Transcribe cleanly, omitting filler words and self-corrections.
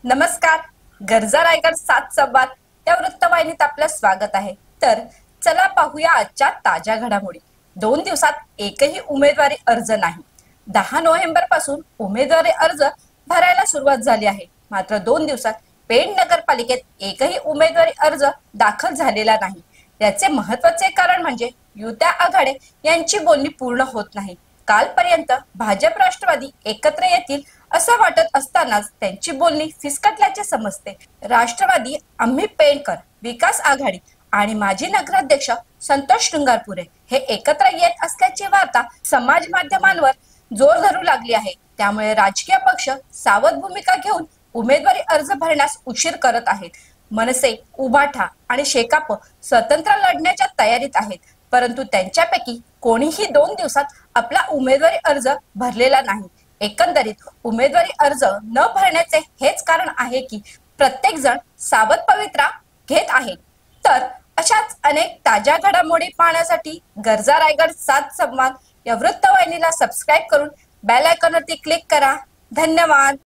नमस्कार. गरजा रायगड 7 संवाद या वृत्तवाहिनीत आपलं स्वागत आहे. तर चला पाहूया आजच्या ताज्या घडामोडी. 2 दिवसात एकही उमेदवारी अर्ज नाही. 10 नोव्हेंबर पासून उमेदवारी अर्ज भरायला सुरुवात झाली आहे. मात्र 2 दिवसात पेण नगरपालिकेत एकही उमेदवारी अर्ज दाखल झालेला नाही. याचे महत्त्वाचे कारण म्हणजे युत्या आघाडी यांची बोलणी पूर्ण होत नाही. कालपर्यंत भाजप राष्ट्रवादी एकत्र येतील असं वाटत असतानाच त्यांची बोलणी फिसकटल्याचे समजते. राष्ट्रवादी आम्ही पेणकर, विकास आघाडी आणि माजी नगराध्यक्ष संतोष शृंगारपुरे हे एकत्र येत असल्याची वार्ता समाज माध्यमांवर जोर धरू लागली आहे. त्यामुळे राजकीय पक्ष सावध भूमिका घेऊन उमेदवारी अर्ज भरण्यास उशीर करत आहेत. मनसे, उभाठा आणि शेकाप स्वतंत्र लढण्याच्या तयारीत आहेत, परंतु त्यांच्यापैकी कोणीही 2 दिवसात आपला उमेदवारी अर्ज भरलेला नाही. एकंदरीत उमेदवारी अर्ज न भरण्याचे हेच कारण आहे की प्रत्येक जण सावध पवित्रा घेत आहे. तर अशाच अनेक ताज्या घडामोडी पाहण्यासाठी गरजा रायगड 7 संवाद या वृत्तवाहिनीला सबस्क्राईब करून बेल आयकॉनवरती क्लिक करा. धन्यवाद.